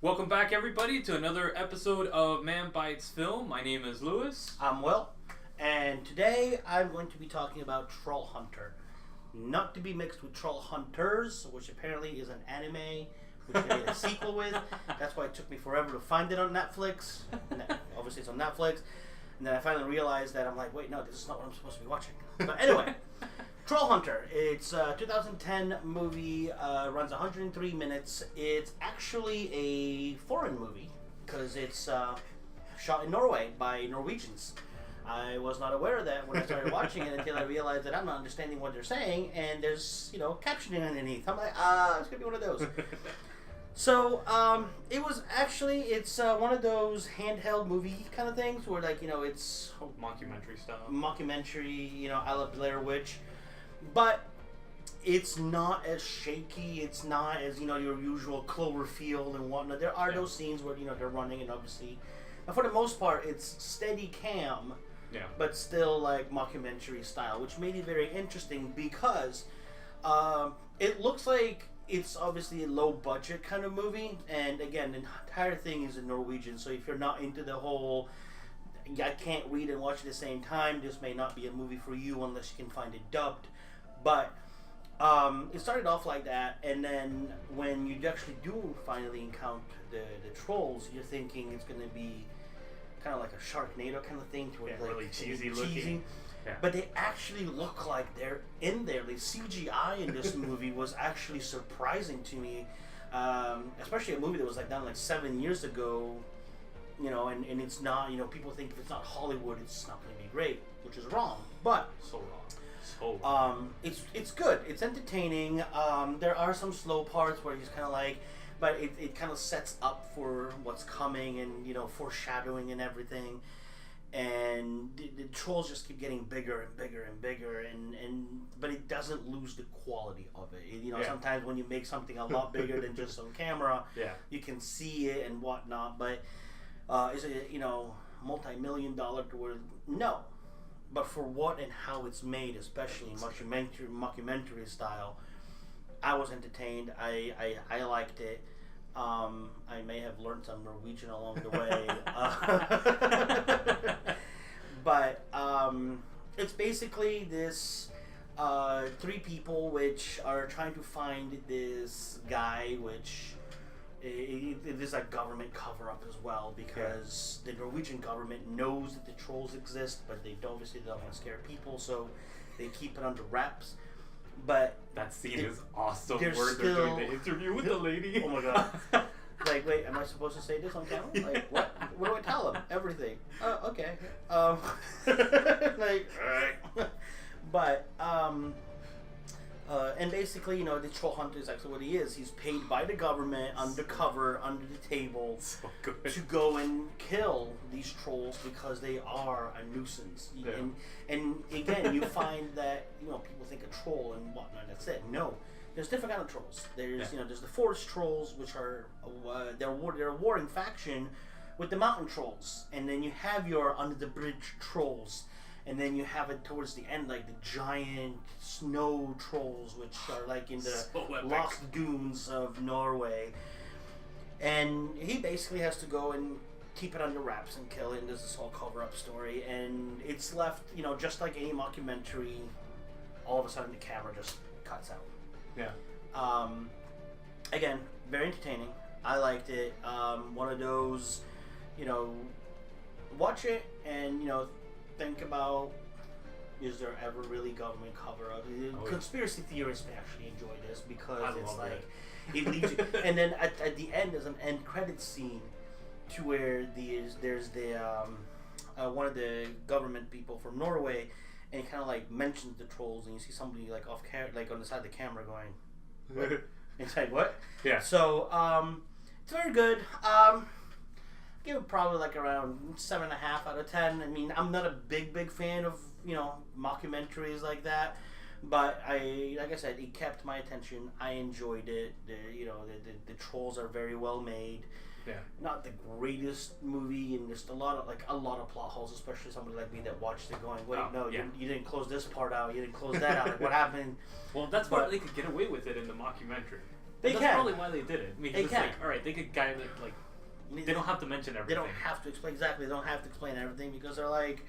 Welcome back, everybody, to another episode of Man Bites Film. My name is Lewis. I'm Will, and today I'm going to be talking about Trollhunter. Not to be mixed with Trollhunters, which apparently is an anime, which they made a sequel with. That's why it took me forever to find it on Netflix. Obviously, it's on Netflix. And then I finally realized that I'm like, wait, no, this is not what I'm supposed to be watching. But anyway, Trollhunter. It's a 2010 movie, runs 103 minutes. It's actually a foreign movie because it's shot in Norway by Norwegians. I was not aware of that when I started watching it until I realized that I'm not understanding what they're saying, and there's, captioning underneath. I'm like, it's going to be one of those. So, it was actually, it's one of those handheld movie kind of things where, it's... Mockumentary style. Mockumentary, a la Blair Witch. But it's not as shaky. It's not as, your usual Cloverfield and whatnot. There are those scenes where, they're running, and obviously... But for the most part, it's steady cam, but still, mockumentary style, which made it very interesting because it looks like it's obviously a low-budget kind of movie, and again, the entire thing is in Norwegian, so if you're not into the whole, I can't read and watch at the same time, this may not be a movie for you unless you can find it dubbed, but it started off like that, and then when you actually do finally encounter the trolls, you're thinking it's going to be kind of like a Sharknado kind of thing, to where really cheesy looking. Yeah. But they actually look like they're in there. The CGI in this movie was actually surprising to me, especially a movie that was done 7 years ago, and it's not, people think if it's not Hollywood, it's not going to be great, which is wrong. But so wrong. It's good. It's entertaining. There are some slow parts where he's kind of but it kind of sets up for what's coming and foreshadowing and everything. And the trolls just keep getting bigger and bigger and bigger, but it doesn't lose the quality of it. Sometimes when you make something a lot bigger than just on camera, you can see it and whatnot. But is it multi-million-dollar to no? But for what and how it's made, especially in mockumentary style, I was entertained. I liked it. I may have learned some Norwegian along the way. But it's basically this three people which are trying to find this guy, which it is a government cover-up as well, because the Norwegian government knows that the trolls exist, but they obviously don't want to scare people, so they keep it under wraps. But that scene is awesome. They're doing the interview with the lady. Oh my god! Wait, am I supposed to say this on camera? What? What do I tell them? Everything. Oh, okay. But and basically, the troll hunter is actually what he is. He's paid by the government, undercover, under the table, to go and kill these trolls because they are a nuisance. Yeah. And again, you find that people think a troll and whatnot. That's it. No, there's different kind of trolls. There's there's the forest trolls, which are they're a warring faction with the mountain trolls, and then you have your under the bridge trolls. And then you have it towards the end, the giant snow trolls, which are in the lost dunes of Norway. And he basically has to go and keep it under wraps and kill it, and there's this whole cover-up story. And it's left, just like any mockumentary, all of a sudden the camera just cuts out. Yeah. Again, very entertaining. I liked it. One of those, watch it and, think about, is there ever really government cover-up? Conspiracy theorists may actually enjoy this because it leaves you. And then at the end, there's an end credit scene to where there's the one of the government people from Norway, and he kind of mentions the trolls, and you see somebody off camera, on the side of the camera going, what? It's what? Yeah. So it's very good. Give it probably around 7.5 out of 10. I mean, I'm not a big fan of mockumentaries like that, but like I said, it kept my attention. I enjoyed it. The trolls are very well made. Yeah. Not the greatest movie, and just a lot of plot holes, especially somebody like me that watched it going, wait, you didn't close this part out, you didn't close that out. What happened? Well, that's why they could get away with it in the mockumentary. They That's can. probably why they did it. I mean, They it's can. like, all right, they could kind of like they don't have to mention They everything. don't have to explain exactly. They don't have to explain everything because they're like,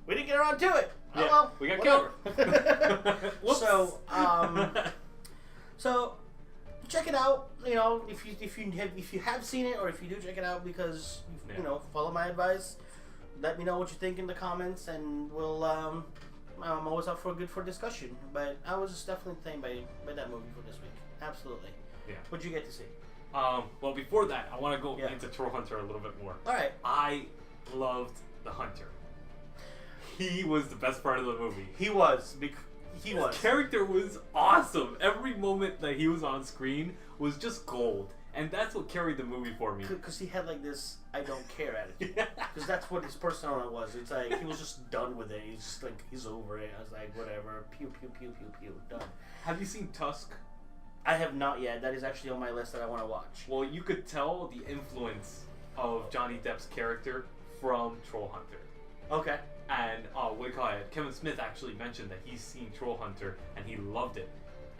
we didn't get around to it. Oh Yeah, well, we got whatever. Whoops. So check it out. You know, if you have seen it or if you do, check it out because you know, follow my advice. Let me know what you think in the comments, and we'll. I'm always up for discussion. But I was just definitely entertained by that movie for this week. Absolutely. Yeah. What'd you get to see? Well, before that, I want to go Yeah. into Trollhunter a little bit more. All right. I loved the hunter. He was the best part of the movie. He was. His character was awesome. Every moment that he was on screen was just gold. And that's what carried the movie for me. Because he had like this I don't care attitude. Because that's what his persona was. It's like he was just done with it. He's just like, he's over it. I was like, whatever. Pew, pew, pew, pew, pew. Done. Have you seen Tusk? I have not yet. That is actually on my list that I want to watch. Well, you could tell the influence of Johnny Depp's character from Trollhunter. Okay. And what do you call it? Kevin Smith actually mentioned that he's seen Trollhunter and he loved it,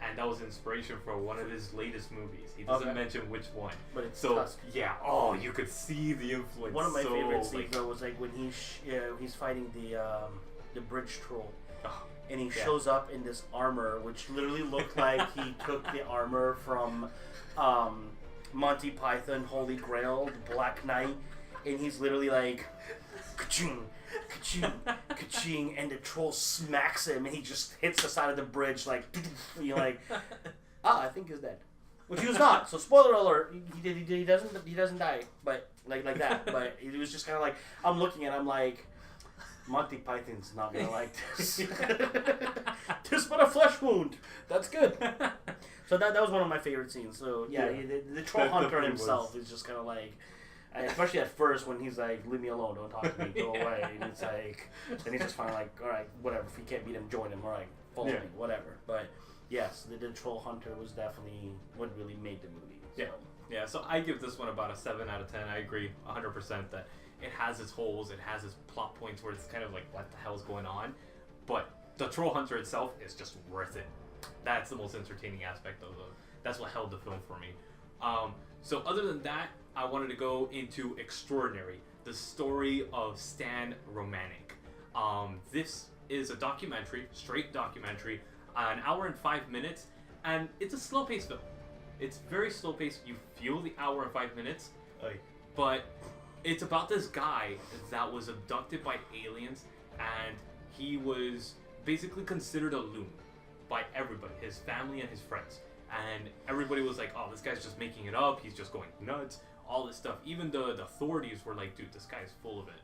and that was inspiration for one of his latest movies. He doesn't mention which one, but it's so Tusk. yeah. Oh, you could see the influence. One of my favorite scenes like, though was like when he's fighting the bridge troll, oh, and he shows up in this armor which literally looked like he took the armor from Monty Python Holy Grail, the Black Knight, and he's literally like, ka-ching, ka-ching, ka-ching, and the troll smacks him, and he just hits the side of the bridge like, you're like, I think he's dead. Which he was not. So spoiler alert, he doesn't die, but like that. But it was just kind of like, I'm looking at him like, Monty Python's not gonna like this. Just but a flesh wound. That's good. So that was one of my favorite scenes. So yeah, the Trollhunter himself is just kind of like, especially at first when he's like, leave me alone, don't talk to me, go away. And it's like, then he's just finally like, all right, whatever. If you can't beat him, join him. All right, follow me, whatever. But yes, the Trollhunter was definitely what really made the movie. So. Yeah. So I give this one about a 7 out of 10. I agree 100% that it has its holes, it has its plot points where it's kind of like, what the hell's going on? But the Trollhunter itself is just worth it. That's the most entertaining aspect of it. That's what held the film for me. So other than that, I wanted to go into Extraordinary, the story of Stan Romanek. This is a documentary, straight documentary, an hour and 5 minutes, and it's a slow-paced film. It's very slow-paced. You feel the hour and 5 minutes, but it's about this guy that was abducted by aliens, and he was basically considered a loon by everybody, his family and his friends. And everybody was like, oh, this guy's just making it up, he's just going nuts, all this stuff. Even the authorities were like, dude, this guy's full of it,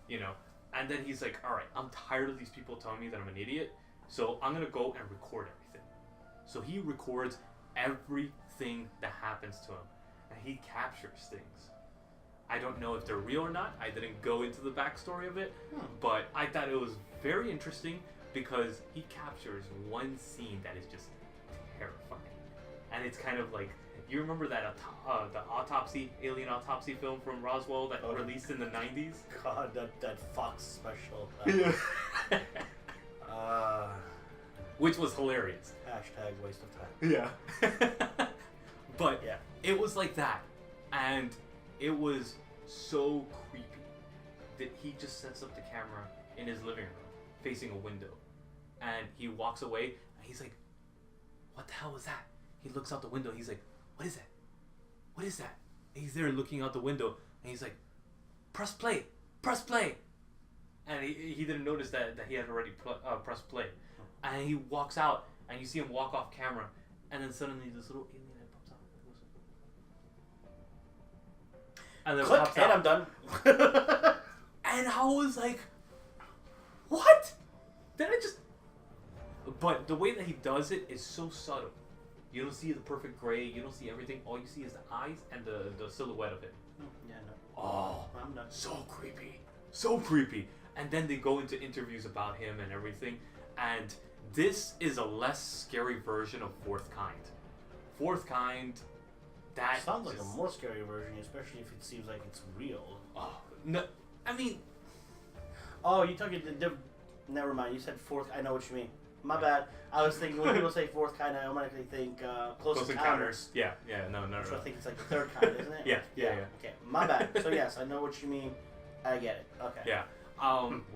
you know? And then he's like, all right, I'm tired of these people telling me that I'm an idiot, so I'm gonna go and record everything. So he records everything that happens to him, and he captures things. I don't know if they're real or not. I didn't go into the backstory of it, but I thought it was very interesting because he captures one scene that is just terrifying. And it's kind of like, you remember that the alien autopsy film from Roswell that released in the 90s? God, that Fox special. Which was hilarious. Hashtag waste of time. Yeah. But yeah, it was like that. And it was so creepy that he just sets up the camera in his living room facing a window, and he walks away and he's like, what the hell was that? He looks out the window, he's like, what is that? What is that? And he's there looking out the window and he's like, press play, and he didn't notice that he had already pressed play. And he walks out and you see him walk off camera, and then suddenly this little alien head pops out. And then click, pops and out. I'm done. And I was like, what? Then it just... But the way that he does it is so subtle. You don't see the perfect gray, you don't see everything. All you see is the eyes and the silhouette of it. Yeah, no. Oh, I'm done. so creepy. So creepy. And then they go into interviews about him and everything. And this is a less scary version of Fourth Kind. Fourth Kind... That sounds like a more scary version, especially if it seems like it's real. Oh, no, I mean... Oh, you talking... Never mind, you said fourth... I know what you mean. My bad. I was thinking when people say fourth kind, I automatically think Close Encounters. Yeah, no. So I think it's like the third kind, isn't it? Yeah. Okay, my bad. So yes, I know what you mean. I get it. Okay. Yeah.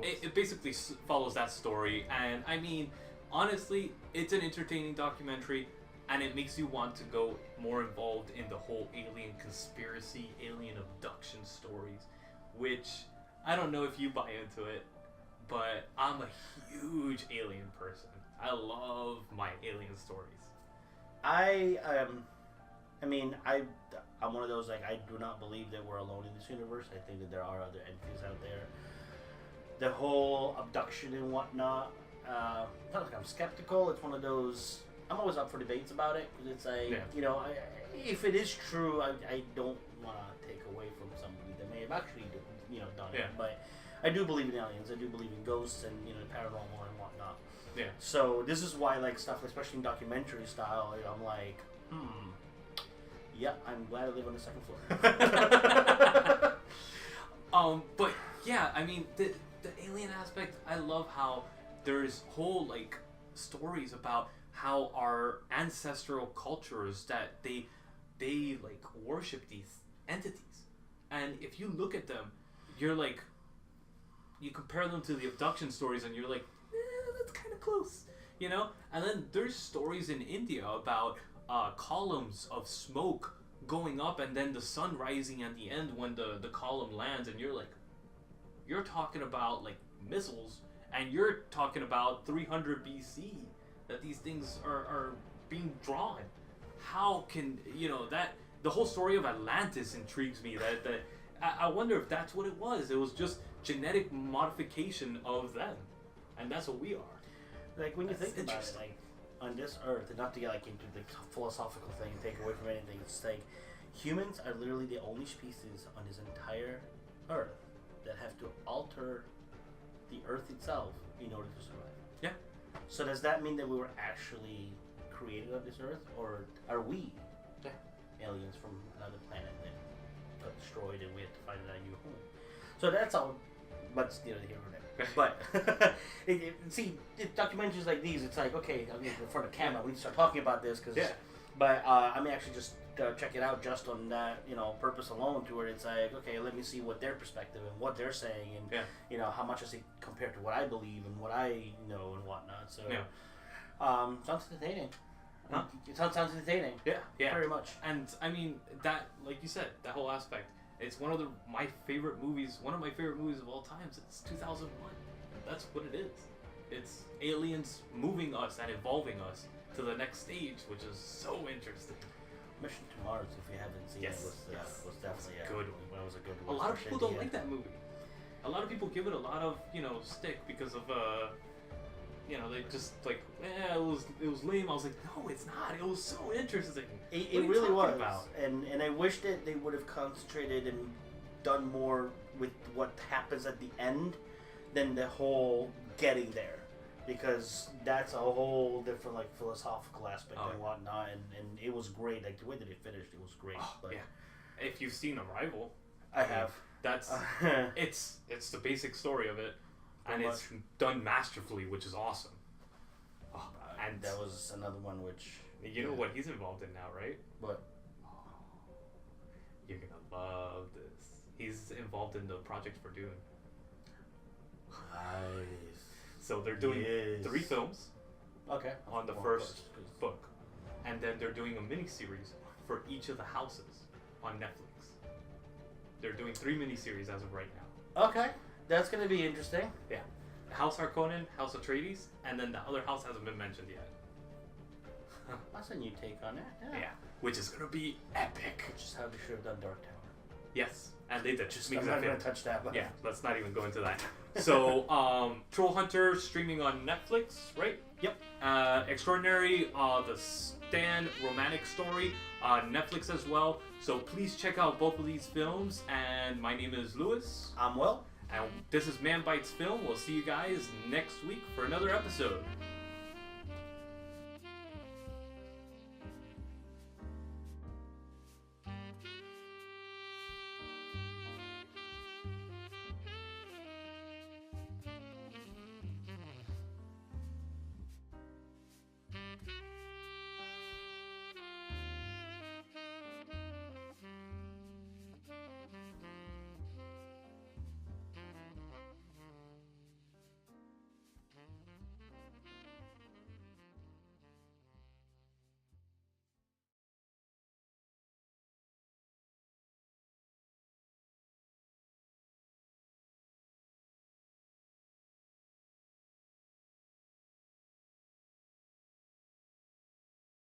It basically follows that story, and I mean, honestly, it's an entertaining documentary, and it makes you want to go more involved in the whole alien conspiracy, alien abduction stories, which I don't know if you buy into it, but I'm a huge alien person. I love my alien stories. I'm one of those, like, I do not believe that we're alone in this universe. I think that there are other entities out there. The whole abduction and whatnot, it's not like I'm skeptical. It's one of those, I'm always up for debates about it, because it's like, if it is true, I don't want to take away from somebody that may have actually done it. But I do believe in aliens. I do believe in ghosts and paranormal and whatnot. Yeah. So this is why, like, stuff, especially in documentary style, I'm like, yeah, I'm glad I live on the second floor. But yeah, I mean, the alien aspect, I love how there's whole, like, stories about how our ancestral cultures, that they like worship these entities, and if you look at them, you're like, you compare them to the abduction stories, and you're like, that's kind of close, And then there's stories in India about columns of smoke going up, and then the sun rising at the end when the column lands, and you're like, you're talking about, like, missiles, and you're talking about 300 BC that these things are being drawn. How can that? The whole story of Atlantis intrigues me. That I wonder if that's what it was. It was just genetic modification of them, and that's what we are. Like, when you think about it, like, on this earth, and not to get, like, into the philosophical thing and take away from anything, it's like humans are literally the only species on this entire earth that have to alter the earth itself in order to survive. Yeah. So does that mean that we were actually created on this earth, or are we aliens from another planet that got destroyed and we had to find a new home? So that's all. But here or there. But see, documentaries like these, it's like, okay, I'm in front of camera. We need to start talking about this because. Yeah. But I may actually just check it out just on that purpose alone, to where it's like, okay, let me see what their perspective and what they're saying, and how much does it compare to what I believe and what I know and whatnot. So sounds entertaining. Huh? It sounds entertaining. Yeah, very much. And I mean, that, like you said, that whole aspect. It's one of my favorite movies. One of my favorite movies of all times. It's 2001. That's what it is. It's aliens moving us and evolving us to the next stage, which is so interesting. Mission to Mars, if you haven't seen it, was definitely a good one. It was a good one. A one. lot of people don't like that movie. A lot of people give it a lot of stick because of they just like, it was lame. I was like, no, it's not. It was so interesting. It really was. And I wish that they would have concentrated and done more with what happens at the end than the whole getting there, because that's a whole different, like, philosophical aspect and whatnot. And it was great. Like, the way that it finished, it was great. But yeah. If you've seen Arrival, I have. That's it's the basic story of it. And it's done masterfully, which is awesome. And that was another one which... You know what he's involved in now, right? What? You're gonna love this. He's involved in the project for Dune. Nice. So they're doing 3 films. Okay. On the first book. And then they're doing a miniseries for each of the houses on Netflix. They're doing 3 miniseries as of right now. Okay. That's going to be interesting. Yeah. House Harkonnen, House Atreides, and then the other house hasn't been mentioned yet. That's a new take on it. Yeah. Which is going to be epic. Which is how they should have done Dark Tower. Yes. And they did. I'm not going to touch that. But yeah, let's not even go into that. So, Trollhunter streaming on Netflix, right? Yep. Extraordinary, the Stan romantic story, Netflix as well. So please check out both of these films. And my name is Lewis. I'm Will. And this is Man Bites Film. We'll see you guys next week for another episode.